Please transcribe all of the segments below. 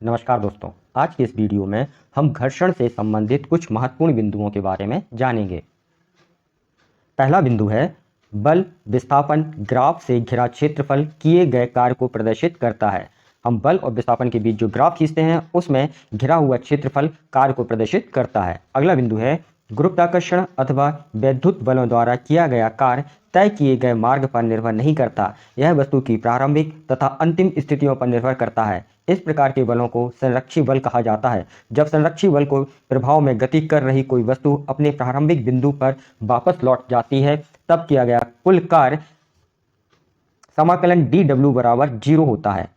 नमस्कार दोस्तों, आज के इस वीडियो में हम घर्षण से संबंधित कुछ महत्वपूर्ण बिंदुओं के बारे में जानेंगे। पहला बिंदु है बल विस्थापन ग्राफ से घिरा क्षेत्रफल किए गए कार्य को प्रदर्शित करता है। हम बल और विस्थापन के बीच जो ग्राफ खींचते हैं उसमें घिरा हुआ क्षेत्रफल कार्य को प्रदर्शित करता है। अगला बिंदु है गुरुत्वाकर्षण अथवा वैद्युत बलों द्वारा किया गया कार्य तय किए गए मार्ग पर निर्भर नहीं करता, यह वस्तु की प्रारंभिक तथा अंतिम स्थितियों पर निर्भर करता है। इस प्रकार के बलों को संरक्षी बल कहा जाता है। जब संरक्षी बल को प्रभाव में गति कर रही कोई वस्तु अपने प्रारंभिक बिंदु पर वापस लौट जाती है तब किया गया कुल कार्य समाकलन dw बराबर 0 होता है।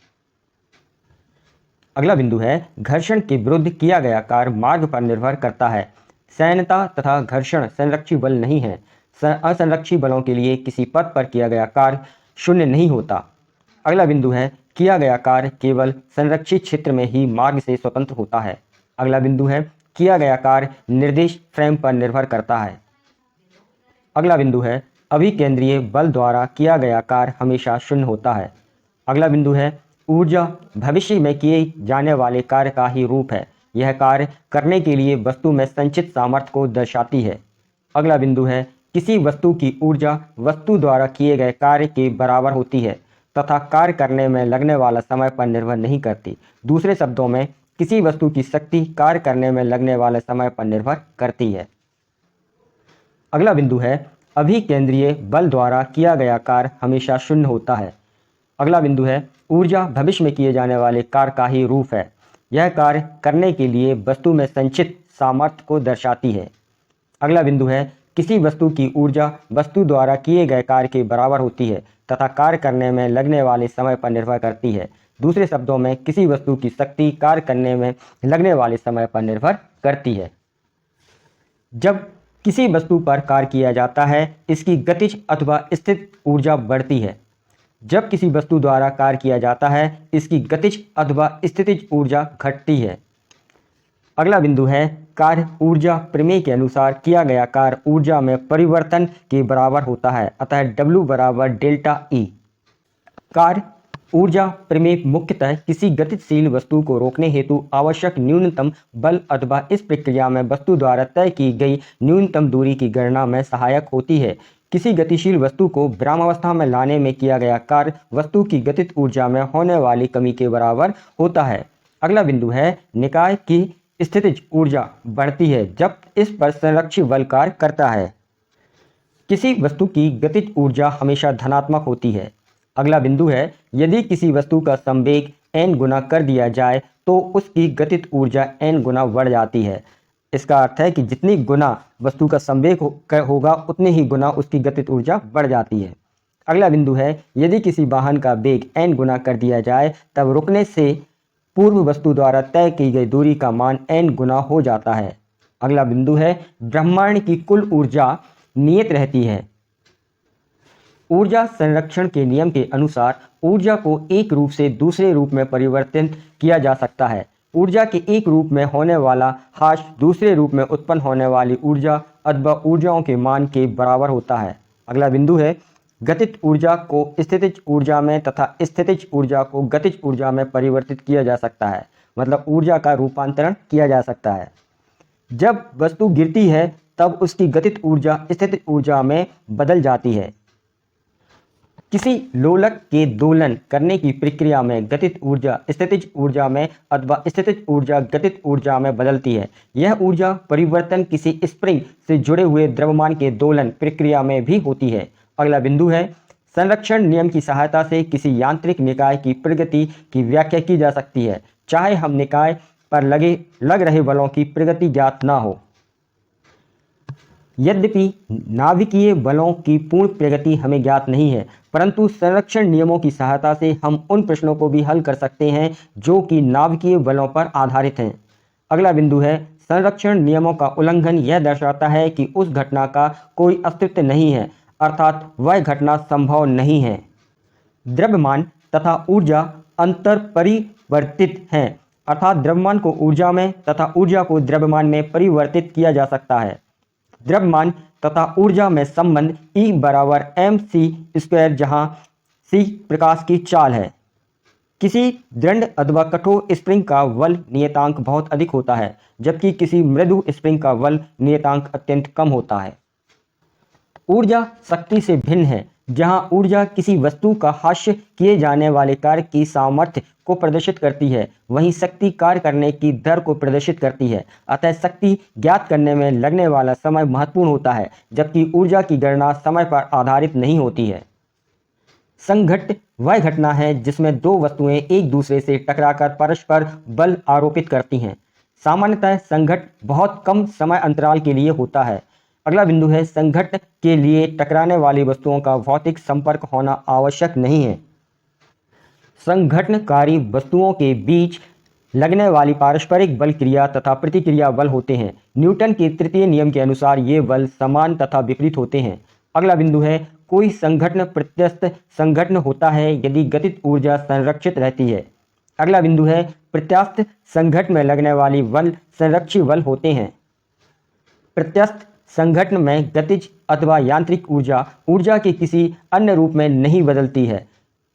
अगला बिंदु है घर्षण के विरुद्ध किया गया कार्य मार्ग पर निर्भर करता है। सैन्यता तथा घर्षण संरक्षी बल नहीं है। असंरक्षी बलों के लिए किसी पथ पर किया गया कार्य शून्य नहीं होता। अगला बिंदु है किया गया कार्य केवल संरक्षित क्षेत्र में ही मार्ग से स्वतंत्र होता है। अगला बिंदु है किया गया कार्य निर्देश फ्रेम पर निर्भर करता है। अगला बिंदु है अभिकेंद्रीय बल द्वारा किया गया कार्य हमेशा शून्य होता है। अगला बिंदु है ऊर्जा भविष्य में किए जाने वाले कार्य का ही रूप है। यह कार्य करने के लिए वस्तु में संचित सामर्थ्य को दर्शाती है। अगला बिंदु है किसी वस्तु की ऊर्जा वस्तु द्वारा किए गए कार्य के बराबर होती है तथा कार्य करने में लगने वाला समय पर निर्भर नहीं करती। दूसरे शब्दों में किसी वस्तु की शक्ति कार्य करने में लगने वाले समय पर निर्भर करती है। अगला बिंदु है अभिकेंद्रीय बल द्वारा किया गया कार्य हमेशा शून्य होता है। अगला बिंदु है ऊर्जा भविष्य में किए जाने वाले कार्य का ही रूप है। यह कार्य करने के लिए वस्तु में संचित सामर्थ्य को दर्शाती है। अगला बिंदु है किसी वस्तु की ऊर्जा वस्तु द्वारा किए गए कार्य के बराबर होती है तथा कार्य करने में लगने वाले समय पर निर्भर करती है। दूसरे शब्दों में किसी वस्तु की शक्ति कार्य करने में लगने वाले समय पर निर्भर करती है। जब किसी वस्तु पर कार्य किया जाता है इसकी गतिज अथवा स्थित ऊर्जा बढ़ती है। जब किसी वस्तु द्वारा कार्य किया जाता है इसकी गतिज अथवा स्थितिज ऊर्जा घटती है। अगला बिंदु है कार्य ऊर्जा प्रमेय के अनुसार किया गया कार्य ऊर्जा में परिवर्तन के बराबर होता है, अतः W बराबर डेल्टा E। कार्य ऊर्जा प्रमेय मुख्यतः किसी गतिशील वस्तु को रोकने हेतु आवश्यक न्यूनतम बल अथवा इस प्रक्रिया में वस्तु द्वारा तय की गई न्यूनतम दूरी की गणना में सहायक होती है। किसी गतिशील वस्तु को विरामावस्था में लाने में किया गया कार्य वस्तु की गतिज ऊर्जा में होने वाली कमी के बराबर होता है। अगला बिंदु है निकाय की स्थितिज ऊर्जा बढ़ती है जब इस पर संरक्षी बल कार्य करता है। किसी वस्तु की गतिज ऊर्जा हमेशा धनात्मक होती है। अगला बिंदु है यदि किसी वस्तु का संवेग n गुना कर दिया जाए तो उसकी गतिज ऊर्जा n गुना बढ़ जाती है। इसका अर्थ है कि जितनी गुना वस्तु का संवेग होगा उतनी ही गुना उसकी गतिज ऊर्जा बढ़ जाती है। अगला बिंदु है यदि किसी वाहन का वेग n गुना कर दिया जाए तब रुकने से पूर्व वस्तु द्वारा तय की गई दूरी का मान n गुना हो जाता है। अगला बिंदु है ब्रह्मांड की कुल ऊर्जा नियत रहती है। ऊर्जा संरक्षण के नियम के अनुसार ऊर्जा को एक रूप से दूसरे रूप में परिवर्तित किया जा सकता है। ऊर्जा के एक रूप में होने वाला ह्रास दूसरे रूप में उत्पन्न होने वाली ऊर्जा अथवा ऊर्जाओं के मान के बराबर होता है। अगला बिंदु है गतिज ऊर्जा को स्थितिज ऊर्जा में तथा स्थितिज ऊर्जा को गतिज ऊर्जा में परिवर्तित किया जा सकता है, मतलब ऊर्जा का रूपांतरण किया जा सकता है। जब वस्तु गिरती है तब उसकी गतिज ऊर्जा स्थितिज ऊर्जा में बदल जाती है। किसी लोलक के दोलन करने की प्रक्रिया में गतिज ऊर्जा स्थितिज ऊर्जा में अथवा स्थितिज ऊर्जा गतिज ऊर्जा में बदलती है। यह ऊर्जा परिवर्तन किसी स्प्रिंग से जुड़े हुए द्रव्यमान के दोलन प्रक्रिया में भी होती है। अगला बिंदु है संरक्षण नियम की सहायता से किसी यांत्रिक निकाय की प्रगति की व्याख्या की जा सकती है, चाहे हम निकाय पर लग रहे बलों की प्रगति ज्ञात ना हो। यद्यपि नाभिकीय बलों की पूर्ण प्रगति हमें ज्ञात नहीं है, परंतु संरक्षण नियमों की सहायता से हम उन प्रश्नों को भी हल कर सकते हैं जो कि नाभिकीय बलों पर आधारित हैं। अगला बिंदु है संरक्षण नियमों का उल्लंघन यह दर्शाता है कि उस घटना का कोई अस्तित्व नहीं है, अर्थात वह घटना संभव नहीं है। द्रव्यमान तथा ऊर्जा अंतर परिवर्तित हैं, अर्थात द्रव्यमान को ऊर्जा में तथा ऊर्जा को द्रव्यमान में परिवर्तित किया जा सकता है। द्रव्यमान तथा ऊर्जा में संबंध E बराबर mc स्क्वायर, जहाँ c प्रकाश की चाल है। किसी दृढ़ अथवा कठोर स्प्रिंग का बल नियतांक बहुत अधिक होता है, जबकि किसी मृदु स्प्रिंग का बल नियतांक अत्यंत कम होता है। ऊर्जा शक्ति से भिन्न है। जहां ऊर्जा किसी वस्तु का हास्य किए जाने वाले कार्य की सामर्थ्य को प्रदर्शित करती है, वहीं शक्ति कार्य करने की दर को प्रदर्शित करती है। अतः शक्ति ज्ञात करने में लगने वाला समय महत्वपूर्ण होता है, जबकि ऊर्जा की गणना समय पर आधारित नहीं होती है। संघट्ट वह घटना है जिसमें दो वस्तुएं एक दूसरे से टकराकर परस्पर बल आरोपित करती हैं। सामान्यतः संघट्ट बहुत कम समय अंतराल के लिए होता है। अगला बिंदु है, संघट्ट के लिए टकराने वाली वस्तुओं का भौतिक संपर्क होना आवश्यक नहीं है। संघटनकारी वस्तुओं के बीच लगने वाली पारस्परिक बल क्रिया तथा प्रतिक्रिया बल होते हैं। न्यूटन के तृतीय नियम के अनुसार ये बल समान तथा विपरीत होते हैं। अगला बिंदु है, कोई संघटन प्रत्यस्थ संघटन होता है यदि गतिज ऊर्जा संरक्षित रहती है। अगला बिंदु है, प्रत्यास्थ संघटन में लगने वाली बल संरक्षी बल होते हैं। प्रत्यास्थ संघटन में गतिज अथवा यांत्रिक ऊर्जा ऊर्जा के किसी अन्य रूप में नहीं बदलती है।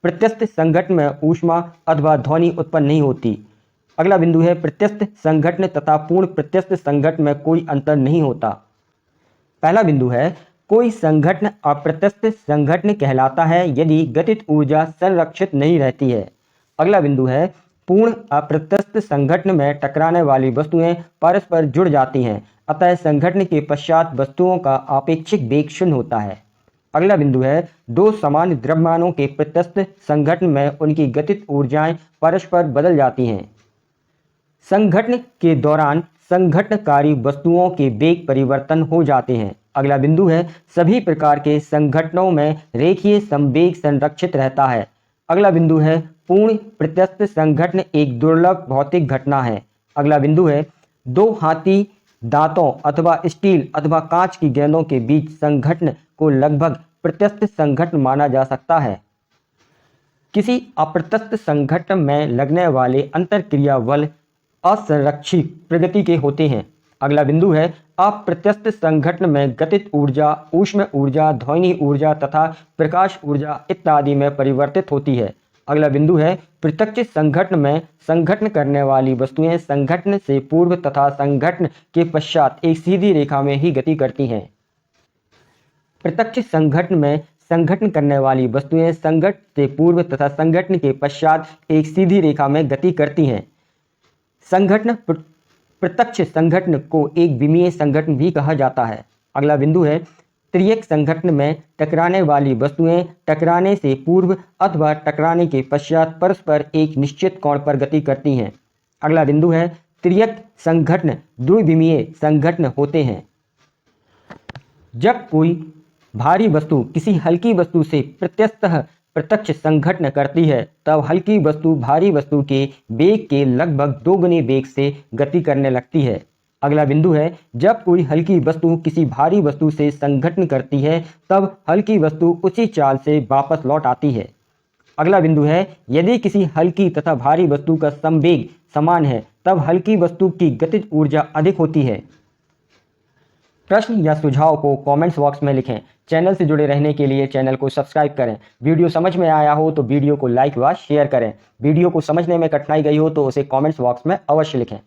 प्रत्यस्थ संघटन में ऊष्मा अथवा ध्वनि उत्पन्न नहीं होती। अगला बिंदु है, प्रत्यस्थ संघटन तथा पूर्ण प्रत्यस्थ संघटन में कोई अंतर नहीं होता। पहला बिंदु है, कोई संघटन अप्रत्यस्थ संघटन कहलाता है यदि गतिज ऊर्जा संरक्षित नहीं रहती है। अगला बिंदु है, पूर्ण अप्रत्यस्थ संघटन में टकराने वाली वस्तुएं परस्पर जुड़ जाती हैं, अतः संघटन के पश्चात वस्तुओं का आपेक्षिक वेग शून्य होता है। अगला बिंदु है, दो समान द्रव्यमानों के प्रत्यस्थ संघटन में उनकी गतिज ऊर्जाएं परस्पर बदल जाती हैं। संघटन के दौरान संघटनकारी वस्तुओं के वेग परिवर्तन हो जाते हैं। अगला बिंदु है, सभी प्रकार के संघटनों में रेखीय संवेग संरक्षित रहता है। अगला बिंदु है, पूर्ण प्रत्यस्थ संघटन एक दुर्लभ भौतिक घटना है। अगला बिंदु है, दो हाथी दांतों अथवा स्टील अथवा कांच की गेंदों के बीच संघटन को लगभग प्रत्यस्थ संघटन माना जा सकता है। किसी अप्रत्यस्थ संघटन में लगने वाले अंतरक्रिया बल असंरक्षी प्रगति के होते हैं। अगला बिंदु है, अप्रत्यस्थ संघटन में गतिज ऊर्जा ऊष्म ऊर्जा, ध्वनि ऊर्जा तथा प्रकाश ऊर्जा इत्यादि में परिवर्तित होती है। अगला बिंदु है, प्रत्यक्ष संघटन में संघटन करने वाली वस्तुएं संघटन से पूर्व तथा संघटन के पश्चात एक सीधी रेखा में ही गति करती हैं। प्रत्यक्ष संघटन में संघटन करने वाली वस्तुएं संघटन से पूर्व तथा संघटन के पश्चात एक सीधी रेखा में गति करती हैं। संघटन प्रत्यक्ष संघटन को एक विमीय संघटन भी कहा जाता है। अगला बिंदु है, त्रियक संघटन में टकराने वाली वस्तुएं टकराने से पूर्व अथवा टकराने के पश्चात परस्पर एक निश्चित कोण पर गति करती हैं। अगला बिंदु है, त्रियक संघटन द्विविमीय संघटन होते हैं। जब कोई भारी वस्तु किसी हल्की वस्तु से प्रत्यस्तः प्रत्यक्ष संघटन करती है, तब हल्की वस्तु भारी वस्तु के वेग के लगभग 2 गुने वेग से गति करने लगती है। अगला बिंदु है, जब कोई हल्की वस्तु किसी भारी वस्तु से संघटन करती है, तब हल्की वस्तु उसी चाल से वापस लौट आती है। अगला बिंदु है, यदि किसी हल्की तथा भारी वस्तु का संवेग समान है, तब हल्की वस्तु की गतिज ऊर्जा अधिक होती है। प्रश्न या सुझाव को कमेंट्स बॉक्स में लिखें। चैनल से जुड़े रहने के लिए चैनल को सब्सक्राइब करें। वीडियो समझ में आया हो तो वीडियो को लाइक व शेयर करें। वीडियो को समझने में कठिनाई गई हो तो उसे कमेंट्स बॉक्स में अवश्य लिखें।